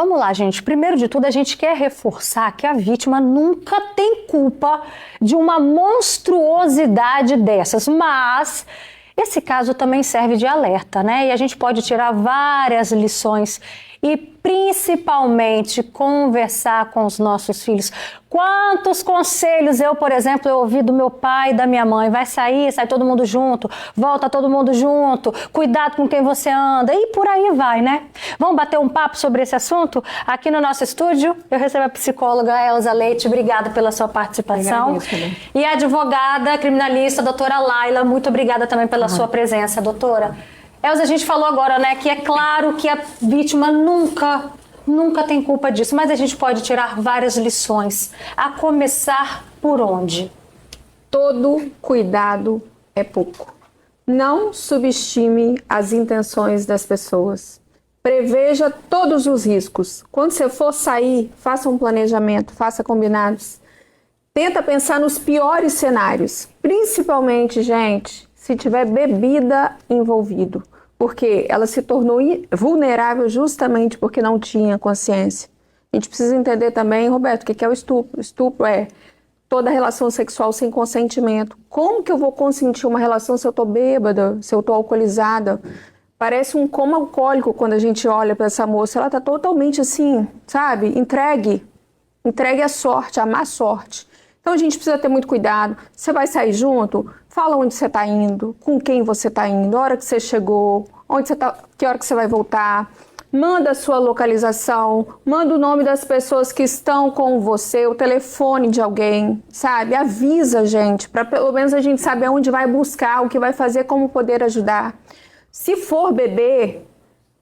Vamos lá, gente. Primeiro de tudo, a gente quer reforçar que a vítima nunca tem culpa de uma monstruosidade dessas, mas esse caso também serve de alerta, né? E a gente pode tirar várias lições e principalmente conversar com os nossos filhos. Quantos conselhos eu, por exemplo, eu ouvi do meu pai e da minha mãe. Vai sair, sai todo mundo junto, volta todo mundo junto, cuidado com quem você anda e por aí vai, né? Vamos bater um papo sobre esse assunto? Aqui no nosso estúdio, eu recebo a psicóloga Elza Leite. Obrigada pela sua participação. E a advogada criminalista, doutora Laila, muito obrigada também pela sua presença, doutora. Elza, a gente falou agora, né, que é claro que a vítima nunca tem culpa disso, mas a gente pode tirar várias lições. A começar por onde? Todo cuidado é pouco. Não subestime as intenções das pessoas. Preveja todos os riscos. Quando você for sair, faça um planejamento, faça combinados. Tenta pensar nos piores cenários. Principalmente, gente, se tiver bebida envolvido. Porque ela se tornou vulnerável justamente porque não tinha consciência. A gente precisa entender também, Roberto, o que é o estupro. O estupro é toda relação sexual sem consentimento. Como que eu vou consentir uma relação se eu estou bêbada, se eu estou alcoolizada? Parece um coma alcoólico quando a gente olha para essa moça. Ela está totalmente assim, sabe? Entregue à sorte, à má sorte. Então a gente precisa ter muito cuidado. Você vai sair junto? Fala onde você está indo, com quem você está indo, a hora que você chegou, onde você tá, que hora que você vai voltar. Manda a sua localização, manda o nome das pessoas que estão com você, o telefone de alguém, sabe? Avisa a gente, para pelo menos a gente saber onde vai buscar, o que vai fazer, como poder ajudar. Se for beber,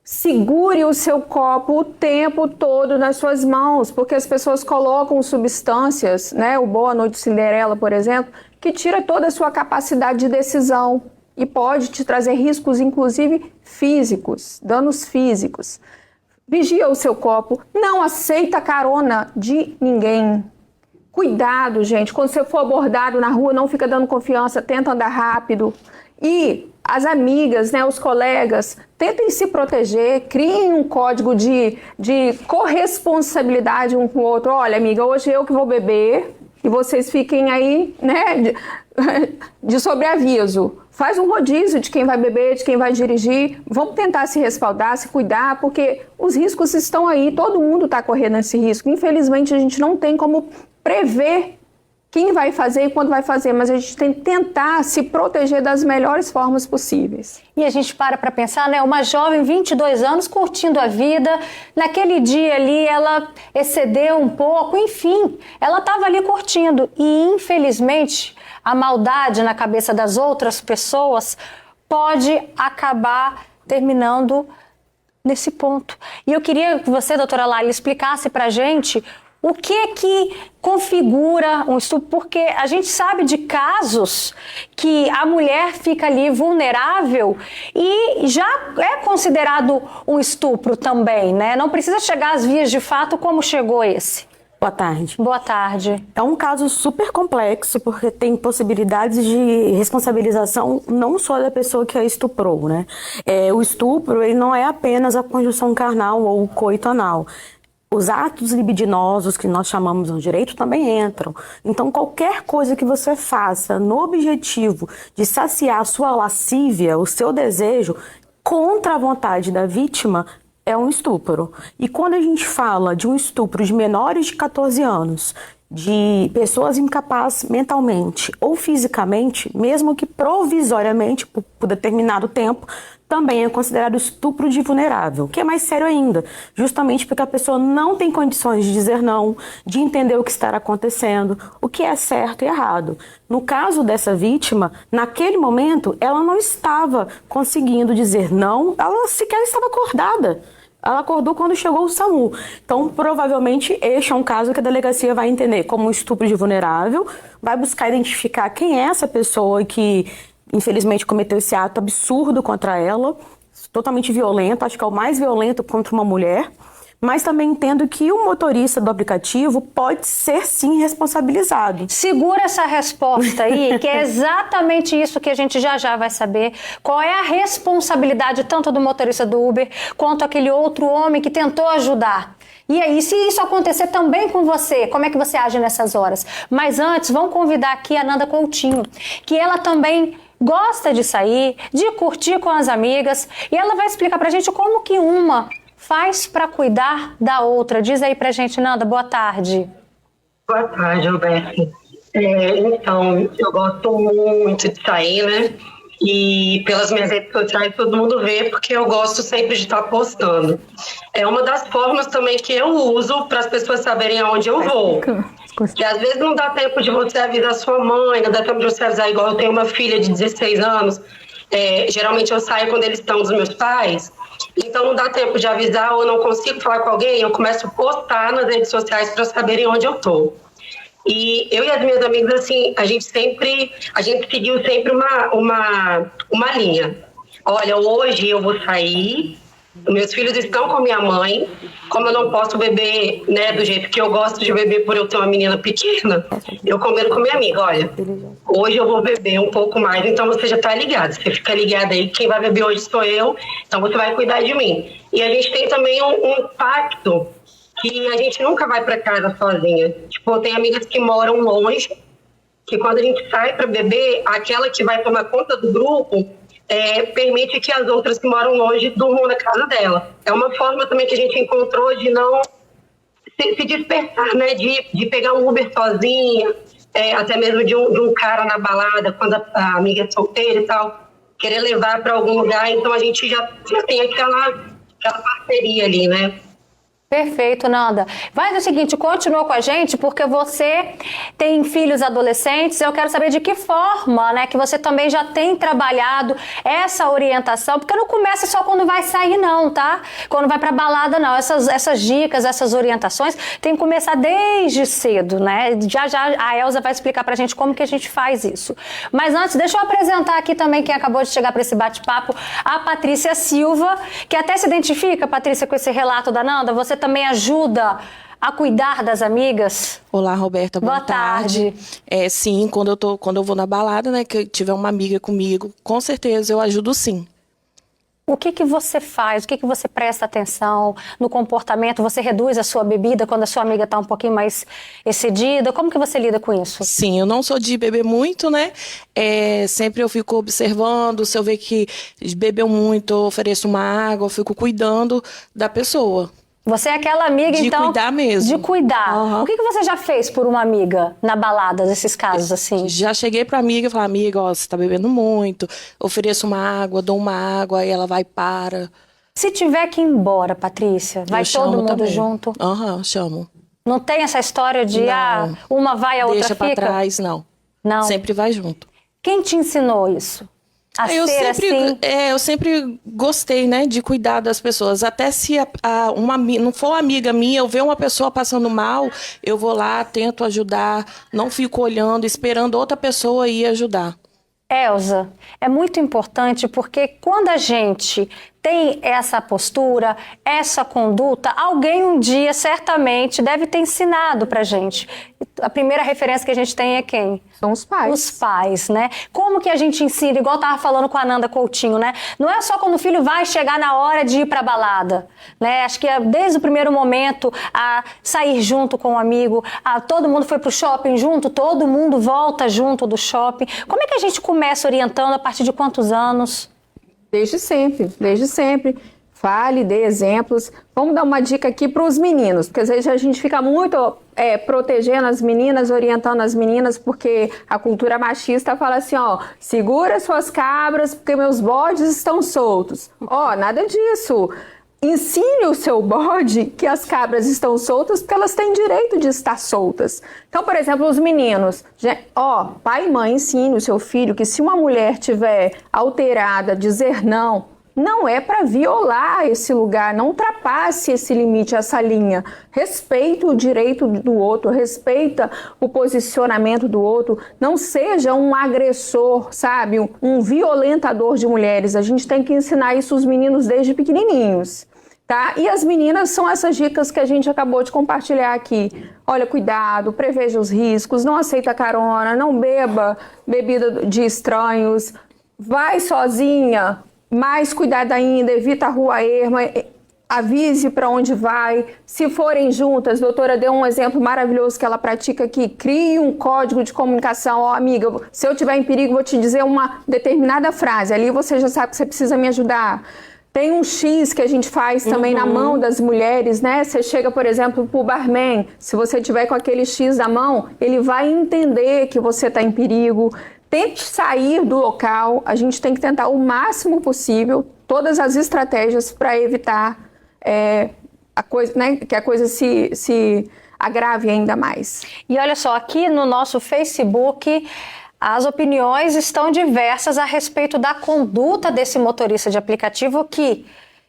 segure o seu copo o tempo todo nas suas mãos, porque as pessoas colocam substâncias, né? O Boa Noite Cinderela, por exemplo, que tira toda a sua capacidade de decisão e pode te trazer riscos, inclusive físicos, danos físicos. Vigia o seu copo, não aceita carona de ninguém. Cuidado, gente, quando você for abordado na rua, não fica dando confiança, tenta andar rápido. E as amigas, né, os colegas, tentem se proteger, criem um código de corresponsabilidade um com o outro. Olha, amiga, hoje eu que vou beber e vocês fiquem aí, né, de sobreaviso. Faz um rodízio de quem vai beber, de quem vai dirigir. Vamos tentar se respaldar, se cuidar, porque os riscos estão aí, todo mundo está correndo esse risco. Infelizmente, a gente não tem como prever quem vai fazer e quando vai fazer, mas a gente tem que tentar se proteger das melhores formas possíveis. E a gente para pensar, né? Uma jovem, 22 anos, curtindo a vida, naquele dia ali ela excedeu um pouco, enfim, ela estava ali curtindo e infelizmente a maldade na cabeça das outras pessoas pode acabar terminando nesse ponto. E eu queria que você, doutora Laila, explicasse pra gente o que configura um estupro, porque a gente sabe de casos que a mulher fica ali vulnerável e já é considerado um estupro também, né? Não precisa chegar às vias de fato como chegou esse. Boa tarde. Boa tarde. É um caso super complexo, porque tem possibilidades de responsabilização não só da pessoa que a estuprou, né? O estupro, ele não é apenas a conjunção carnal ou o coito anal. Os atos libidinosos, que nós chamamos no direito, também entram. Então, qualquer coisa que você faça no objetivo de saciar a sua lascívia, o seu desejo, contra a vontade da vítima, é um estupro. E quando a gente fala de um estupro de menores de 14 anos, de pessoas incapazes mentalmente ou fisicamente, mesmo que provisoriamente, por determinado tempo, também é considerado estupro de vulnerável, que é mais sério ainda, justamente porque a pessoa não tem condições de dizer não, de entender o que está acontecendo, o que é certo e errado. No caso dessa vítima, naquele momento, ela não estava conseguindo dizer não, ela sequer estava acordada. Ela acordou quando chegou o SAMU. Então, provavelmente, este é um caso que a delegacia vai entender como um estupro de vulnerável, vai buscar identificar quem é essa pessoa que, infelizmente, cometeu esse ato absurdo contra ela, totalmente violento, acho que é o mais violento contra uma mulher, mas também entendo que o motorista do aplicativo pode ser, sim, responsabilizado. Segura essa resposta aí, que é exatamente isso que a gente já vai saber. Qual é a responsabilidade tanto do motorista do Uber, quanto aquele outro homem que tentou ajudar? E aí, se isso acontecer também com você, como é que você age nessas horas? Mas antes, vamos convidar aqui a Nanda Coutinho, que ela também gosta de sair, de curtir com as amigas, e ela vai explicar pra gente como que uma faz para cuidar da outra. Diz aí pra gente, Nanda, boa tarde. Boa tarde, Roberto. Então, eu gosto muito de sair, né? E pelas minhas redes sociais todo mundo vê, porque eu gosto sempre de estar postando. É uma das formas também que eu uso para as pessoas saberem aonde eu vou. Que às vezes não dá tempo de você avisar sua mãe, não dá tempo de você avisar, igual eu tenho uma filha de 16 anos. Geralmente eu saio quando eles estão dos meus pais, então não dá tempo de avisar ou não consigo falar com alguém, eu começo a postar nas redes sociais para saberem onde eu tô. E eu e as minhas amigas, assim, a gente seguiu sempre uma linha. Olha, hoje eu vou sair, meus filhos estão com minha mãe, como eu não posso beber, né, do jeito que eu gosto de beber por eu ter uma menina pequena, eu combino com minha amiga, olha, hoje eu vou beber um pouco mais, então você já tá ligado, você fica ligado aí, quem vai beber hoje sou eu, então você vai cuidar de mim. E a gente tem também um pacto que a gente nunca vai para casa sozinha. Tipo, tem amigas que moram longe, que quando a gente sai para beber, aquela que vai tomar conta do grupo permite que as outras que moram longe durmam na casa dela. É uma forma também que a gente encontrou de não se dispersar, né? De pegar um Uber sozinha, até mesmo de um cara na balada, quando a amiga é solteira e tal, querer levar para algum lugar. Então a gente já tem aquela parceria ali, né? Perfeito, Nanda. Faz o seguinte, continua com a gente, porque você tem filhos adolescentes, eu quero saber de que forma, né, que você também já tem trabalhado essa orientação, porque não começa só quando vai sair não, tá? Quando vai pra balada não, essas dicas, essas orientações, tem que começar desde cedo, né? Já a Elza vai explicar pra gente como que a gente faz isso. Mas antes, deixa eu apresentar aqui também quem acabou de chegar para esse bate-papo, a Patrícia Silva, que até se identifica, Patrícia, com esse relato da Nanda. Você também ajuda a cuidar das amigas? Olá, Roberta, boa tarde. Sim, quando eu vou na balada, né, que tiver uma amiga comigo, com certeza eu ajudo sim. O que você faz? O que você presta atenção no comportamento? Você reduz a sua bebida quando a sua amiga está um pouquinho mais excedida? Como que você lida com isso? Sim, eu não sou de beber muito, né? Sempre eu fico observando, se eu ver que bebeu muito, eu ofereço uma água, eu fico cuidando da pessoa. Você é aquela amiga, então... De cuidar mesmo. De cuidar. Uhum. O que você já fez por uma amiga na balada, nesses casos assim? Já cheguei pra amiga e falei, amiga, ó, você tá bebendo muito, ofereço uma água, dou uma água, aí ela vai e para. Se tiver que ir embora, Patrícia, vai todo mundo também. Junto? Aham, chamo. Não tem essa história de, não. Uma vai, a outra deixa fica? Deixa pra trás, não. Não. Sempre vai junto. Quem te ensinou isso? Eu sempre gostei, né, de cuidar das pessoas. Até se não for amiga minha, eu ver uma pessoa passando mal, eu vou lá, tento ajudar, não fico olhando, esperando outra pessoa ir ajudar. Elza, é muito importante porque quando a gente tem essa postura, essa conduta, alguém um dia certamente deve ter ensinado pra gente. A primeira referência que a gente tem é quem? São os pais. Os pais, né? Como que a gente ensina, igual eu tava falando com a Nanda Coutinho, né? Não é só quando o filho vai chegar na hora de ir pra balada, né? Acho que é desde o primeiro momento a sair junto com um amigo, todo mundo foi pro shopping junto, todo mundo volta junto do shopping. Como é que a gente começa orientando a partir de quantos anos? Desde sempre, desde sempre. Fale, dê exemplos. Vamos dar uma dica aqui para os meninos, porque às vezes a gente fica muito protegendo as meninas, orientando as meninas, porque a cultura machista fala assim, ó, segura suas cabras porque meus bodes estão soltos. Ó, nada disso. Ensine o seu bode que as cabras estão soltas porque elas têm direito de estar soltas. Então, por exemplo, os meninos, pai e mãe, ensine o seu filho que se uma mulher tiver alterada, dizer não é para violar esse lugar, não ultrapasse esse limite, essa linha. Respeita o direito do outro, respeita o posicionamento do outro, não seja um agressor, sabe, um violentador de mulheres. A gente tem que ensinar isso aos meninos desde pequenininhos. Tá? E as meninas são essas dicas que a gente acabou de compartilhar aqui. Olha, cuidado, preveja os riscos, não aceita carona, não beba bebida de estranhos, vai sozinha, mais cuidado ainda, evita a rua erma. avise para onde vai. Se forem juntas, a doutora deu um exemplo maravilhoso que ela pratica aqui. Crie um código de comunicação. Ó, amiga, se eu estiver em perigo, vou te dizer uma determinada frase. Ali você já sabe que você precisa me ajudar. Tem um X que a gente faz também na mão das mulheres, né? Você chega, por exemplo, pro barman. Se você tiver com aquele X na mão, ele vai entender que você está em perigo. Tente sair do local. A gente tem que tentar o máximo possível todas as estratégias para evitar a coisa, né, que a coisa se agrave ainda mais. E olha só, aqui no nosso Facebook, as opiniões estão diversas a respeito da conduta desse motorista de aplicativo que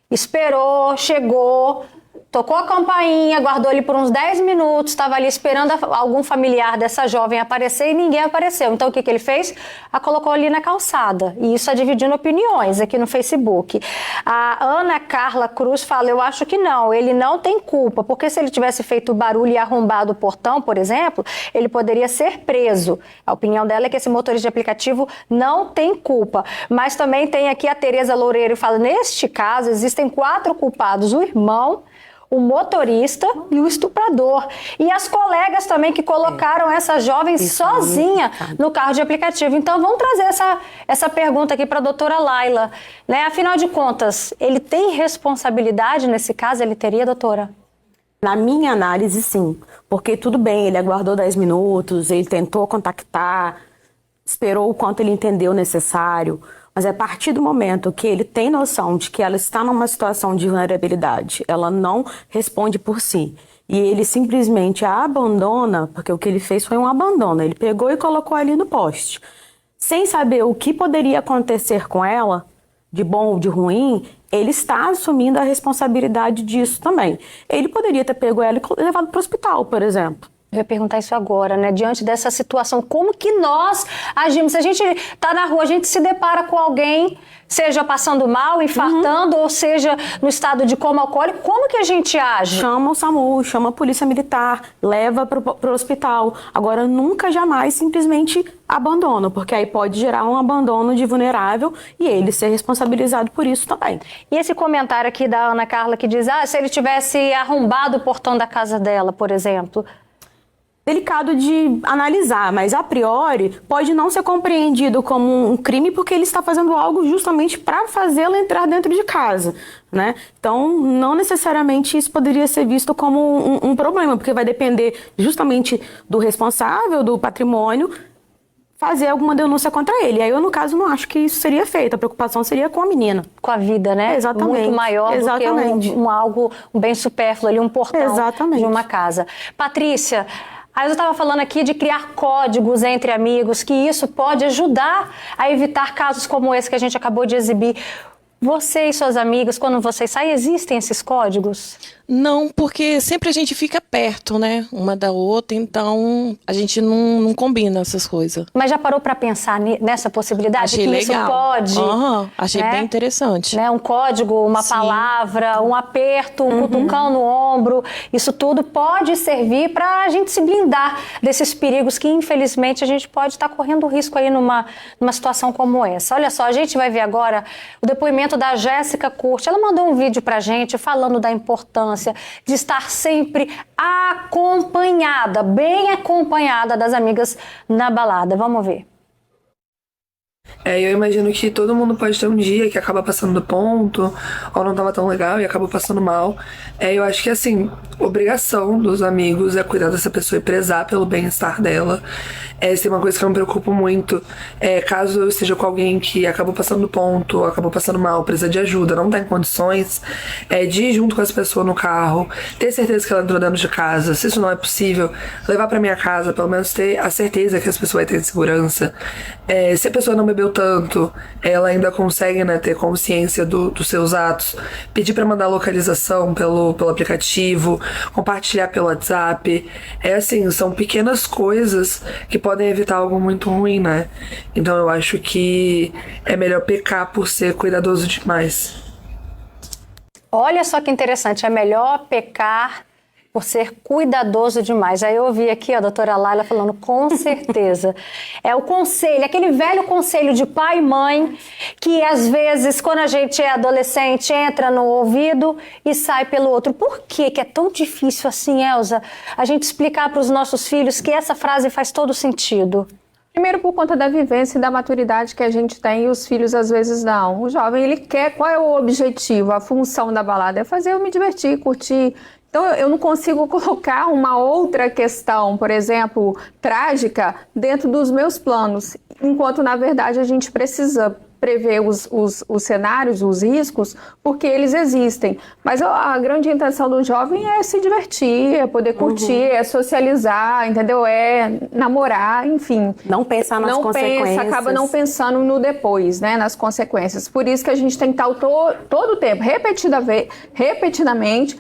esperou, chegou, tocou a campainha, guardou ali por uns 10 minutos, estava ali esperando algum familiar dessa jovem aparecer e ninguém apareceu. Então o que ele fez? A colocou ali na calçada. E isso é dividindo opiniões aqui no Facebook. A Ana Carla Cruz fala, eu acho que não, ele não tem culpa, porque se ele tivesse feito barulho e arrombado o portão, por exemplo, ele poderia ser preso. A opinião dela é que esse motorista de aplicativo não tem culpa. Mas também tem aqui a Tereza Loureiro que fala, neste caso existem 4 culpados, o irmão, o motorista e o estuprador. E as colegas também que colocaram essa jovem sozinha no carro de aplicativo. Então vamos trazer essa pergunta aqui para a doutora Laila. Né? Afinal de contas, ele tem responsabilidade nesse caso? Ele teria, doutora? Na minha análise, sim. Porque tudo bem, ele aguardou 10 minutos, ele tentou contactar, esperou o quanto ele entendeu necessário. Mas a partir do momento que ele tem noção de que ela está numa situação de vulnerabilidade, ela não responde por si. E ele simplesmente a abandona, porque o que ele fez foi um abandono. Ele pegou e colocou ali no poste. Sem saber o que poderia acontecer com ela, de bom ou de ruim, ele está assumindo a responsabilidade disso também. Ele poderia ter pego ela e levado para o hospital, por exemplo. Eu ia perguntar isso agora, né? Diante dessa situação, como que nós agimos? Se a gente tá na rua, a gente se depara com alguém, seja passando mal, infartando, ou seja no estado de coma alcoólico, como que a gente age? Chama o SAMU, chama a polícia militar, leva pro hospital. Agora, nunca, jamais, simplesmente abandona, porque aí pode gerar um abandono de vulnerável e ele ser responsabilizado por isso também. E esse comentário aqui da Ana Carla que diz, se ele tivesse arrombado o portão da casa dela, por exemplo... Delicado de analisar, mas a priori pode não ser compreendido como um crime porque ele está fazendo algo justamente para fazê-la entrar dentro de casa, né? Então, não necessariamente isso poderia ser visto como um problema, porque vai depender justamente do responsável, do patrimônio, fazer alguma denúncia contra ele. E aí eu, no caso, não acho que isso seria feito. A preocupação seria com a menina. Com a vida, né? Exatamente. Muito maior Exatamente. do que um bem supérfluo ali, um portão Exatamente. de uma casa. Patrícia, aí eu estava falando aqui de criar códigos entre amigos, que isso pode ajudar a evitar casos como esse que a gente acabou de exibir. Você e suas amigas, quando vocês saem, existem esses códigos? Não, porque sempre a gente fica perto, né? Uma da outra, então a gente não combina essas coisas. Mas já parou para pensar nessa possibilidade? Achei que legal. Isso pode? Achei bem interessante. Né? Um código, uma palavra, um aperto, um cutucão no ombro, isso tudo pode servir para a gente se blindar desses perigos que, infelizmente, a gente pode estar correndo risco aí numa situação como essa. Olha só, a gente vai ver agora o depoimento da Jéssica Curti. Ela mandou um vídeo pra gente falando da importância de estar sempre acompanhada, bem acompanhada das amigas na balada. Vamos ver. Eu imagino que todo mundo pode ter um dia que acaba passando do ponto, ou não tava tão legal e acabou passando mal. Eu acho que, assim, obrigação dos amigos é cuidar dessa pessoa e prezar pelo bem-estar dela. Essa é uma coisa que eu me preocupo muito. Caso eu esteja com alguém que acabou passando do ponto, acabou passando mal, precisa de ajuda, não tá em condições, de ir junto com essa pessoa no carro, ter certeza que ela entrou dentro de casa. Se isso não é possível, levar pra minha casa, pelo menos ter a certeza que essa pessoa vai ter segurança. Se a pessoa não bebeu tanto, ela ainda consegue, né, ter consciência dos seus atos, pedir pra mandar localização pelo aplicativo, compartilhar pelo WhatsApp. Assim, são pequenas coisas que podem evitar algo muito ruim, né? Então eu acho que é melhor pecar por ser cuidadoso demais. Olha só que interessante, é melhor pecar Por ser cuidadoso demais. Aí eu ouvi aqui a doutora Laila falando, com certeza. É o conselho, aquele velho conselho de pai e mãe, que às vezes, quando a gente é adolescente, entra no ouvido e sai pelo outro. Por que é tão difícil assim, Elza, a gente explicar para os nossos filhos que essa frase faz todo sentido? Primeiro, por conta da vivência e da maturidade que a gente tem, e os filhos às vezes não. O jovem, ele quer, qual é o objetivo, a função da balada? É fazer eu me divertir, curtir. Então, eu não consigo colocar uma outra questão, por exemplo, trágica, dentro dos meus planos, enquanto, na verdade, a gente precisa prever os cenários, os riscos, porque eles existem. Mas a grande intenção do jovem é se divertir, é poder curtir, é socializar, entendeu? É namorar, enfim. Não pensar nas consequências. Acaba não pensando no depois, né? Nas consequências. Por isso que a gente tem que estar todo o tempo, repetidamente,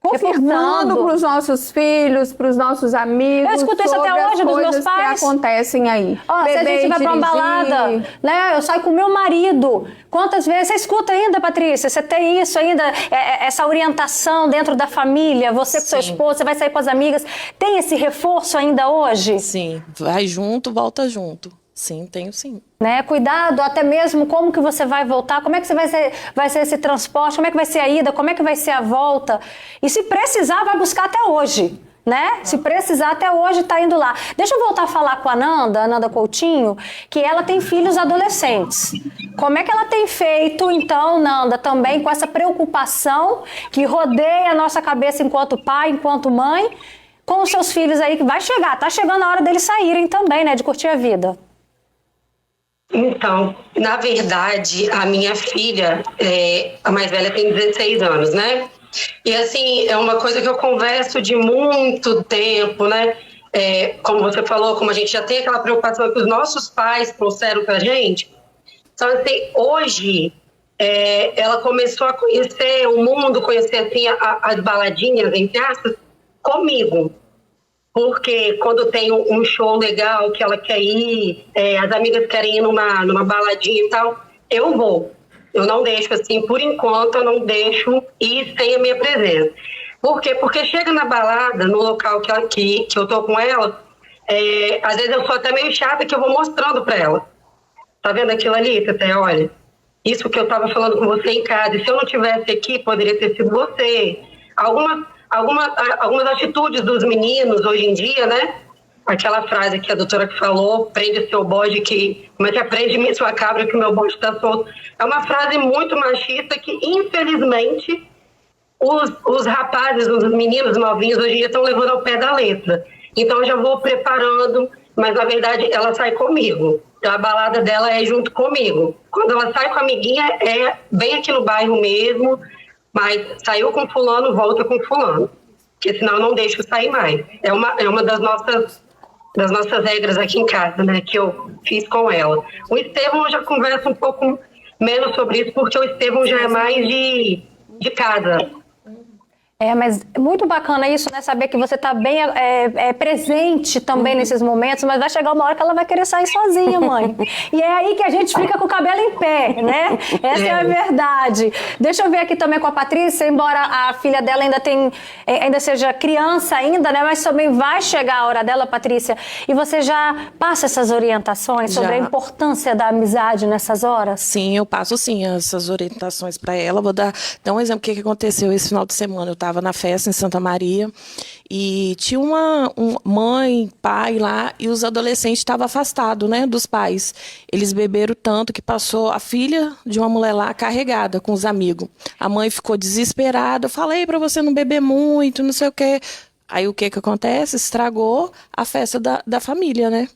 confirmando para os nossos filhos, para os nossos amigos. Eu escuto isso até hoje dos meus pais. Que acontecem aí. Se a gente vai para uma balada, né? Eu saio com o meu marido. Quantas vezes? Você escuta ainda, Patrícia? Você tem isso ainda? Essa orientação dentro da família? Você com seu esposo, você vai sair com as amigas. Tem esse reforço ainda hoje? Sim. Vai junto, volta junto. Sim, tenho sim. Né? Cuidado, até mesmo como que você vai voltar, como é que vai ser esse transporte, como é que vai ser a ida, como é que vai ser a volta. E se precisar, vai buscar até hoje, né? Se precisar, até hoje tá indo lá. Deixa eu voltar a falar com a Nanda Coutinho, que ela tem filhos adolescentes. Como é que ela tem feito, então, Nanda, também com essa preocupação que rodeia a nossa cabeça enquanto pai, enquanto mãe, com os seus filhos aí, que vai chegar, tá chegando a hora deles saírem também, né, de curtir a vida. Então, na verdade, a minha filha, a mais velha, tem 16 anos, né? E assim, é uma coisa que eu converso de muito tempo, né? Como você falou, como a gente já tem aquela preocupação que os nossos pais trouxeram pra gente. Então, assim, hoje, ela começou a conhecer o mundo, conhecer, assim, as baladinhas, entre aspas, comigo. Porque quando tem um show legal que ela quer ir, as amigas querem ir numa baladinha e tal, eu vou. Eu não deixo, assim, por enquanto, eu não deixo ir sem a minha presença. Por quê? Porque chega na balada, no local que eu tô com ela, às vezes eu sou até meio chata que eu vou mostrando pra ela. Tá vendo aquilo ali, Tete? Olha, isso que eu tava falando com você em casa, e se eu não tivesse aqui, poderia ter sido você. Algumas atitudes dos meninos hoje em dia, né? Aquela frase que a doutora que falou, prende seu bode, como é que prende sua cabra que o meu bode está solto. É uma frase muito machista que, infelizmente, os rapazes, os meninos novinhos hoje em dia estão levando ao pé da letra. Então, eu já vou preparando, mas, na verdade, ela sai comigo. Então, a balada dela é junto comigo. Quando ela sai com a amiguinha, é bem aqui no bairro mesmo, mas saiu com fulano, volta com fulano. Porque senão eu não deixo sair mais. É uma das nossas regras aqui em casa, né? Que eu fiz com ela. O Estevão eu já conversa um pouco menos sobre isso, porque o Estevão já é mais de casa. Mas é muito bacana isso, né? Saber que você está bem presente também nesses momentos, mas vai chegar uma hora que ela vai querer sair sozinha, mãe. E é aí que a gente fica com o cabelo em pé, né? Essa é a verdade. Deixa eu ver aqui também com a Patrícia, embora a filha dela ainda seja criança ainda, né? Mas também vai chegar a hora dela, Patrícia. E você já passa essas orientações sobre a importância da amizade nessas horas? Sim, eu passo sim essas orientações para ela. Vou dar um exemplo do que aconteceu esse final de semana. Eu estava na festa em Santa Maria e tinha uma mãe, pai lá, e os adolescentes estavam afastados, né, dos pais. Eles beberam tanto que passou a filha de uma mulher lá carregada com os amigos. A mãe ficou desesperada. Eu falei para você não beber muito, não sei o quê. Aí o que acontece? Estragou a festa da família, né?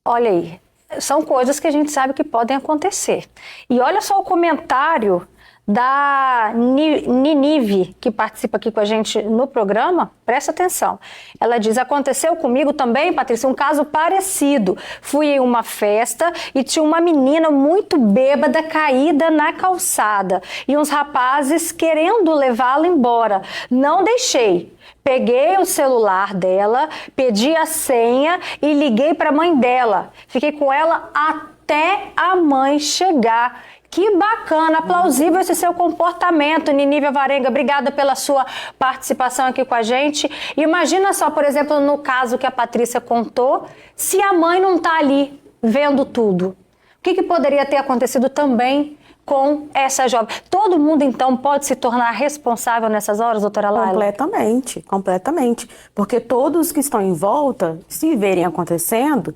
Olha aí, são coisas que a gente sabe que podem acontecer. E olha só o comentário da Ninive, que participa aqui com a gente no programa, presta atenção. Ela diz, aconteceu comigo também, Patrícia, um caso parecido. Fui em uma festa e tinha uma menina muito bêbada caída na calçada e uns rapazes querendo levá-la embora. Não deixei. Peguei o celular dela, pedi a senha e liguei para a mãe dela. Fiquei com ela até a mãe chegar. Que bacana, plausível esse seu comportamento, Ninívia Varenga. Obrigada pela sua participação aqui com a gente. Imagina só, por exemplo, no caso que a Patrícia contou, se a mãe não está ali vendo tudo. O que poderia ter acontecido também com essa jovem? Todo mundo, então, pode se tornar responsável nessas horas, doutora Laila? Completamente, completamente. Porque todos que estão em volta, se verem acontecendo,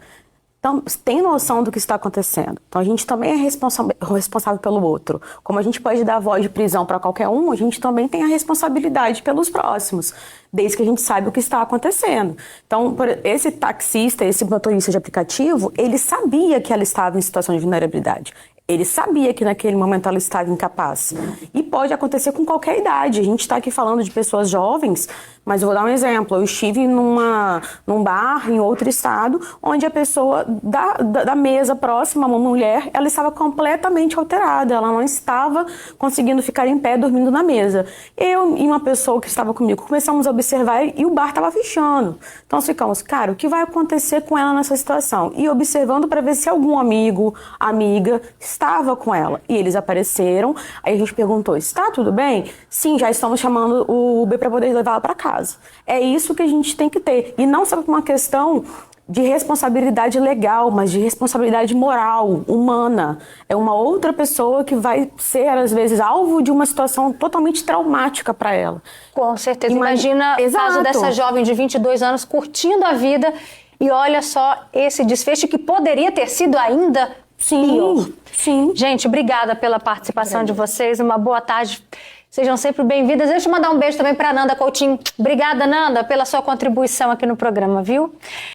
tem noção do que está acontecendo. Então, a gente também é responsável pelo outro. Como a gente pode dar voz de prisão para qualquer um, a gente também tem a responsabilidade pelos próximos, desde que a gente saiba o que está acontecendo. Então, esse taxista, esse motorista de aplicativo, ele sabia que ela estava em situação de vulnerabilidade. Ele sabia que naquele momento ela estava incapaz. E pode acontecer com qualquer idade. A gente está aqui falando de pessoas jovens, mas eu vou dar um exemplo. Eu estive num bar em outro estado, onde a pessoa da mesa próxima, uma mulher, ela estava completamente alterada. Ela não estava conseguindo ficar em pé dormindo na mesa. Eu e uma pessoa que estava comigo começamos a observar e o bar estava fechando. Então nós ficamos, cara, o que vai acontecer com ela nessa situação? E observando para ver se algum amigo, amiga estava com ela. E eles apareceram, aí a gente perguntou, está tudo bem? Sim, já estamos chamando o Uber para poder levá-la para casa. É isso que a gente tem que ter. E não só por uma questão de responsabilidade legal, mas de responsabilidade moral, humana. É uma outra pessoa que vai ser, às vezes, alvo de uma situação totalmente traumática para ela. Com certeza. Imagina o caso dessa jovem de 22 anos curtindo a vida e olha só esse desfecho que poderia ter sido ainda pior. Sim. Gente, obrigada pela participação de vocês. Uma boa tarde. Sejam sempre bem-vindas. Deixa eu mandar um beijo também para Nanda Coutinho. Obrigada, Nanda, pela sua contribuição aqui no programa, viu?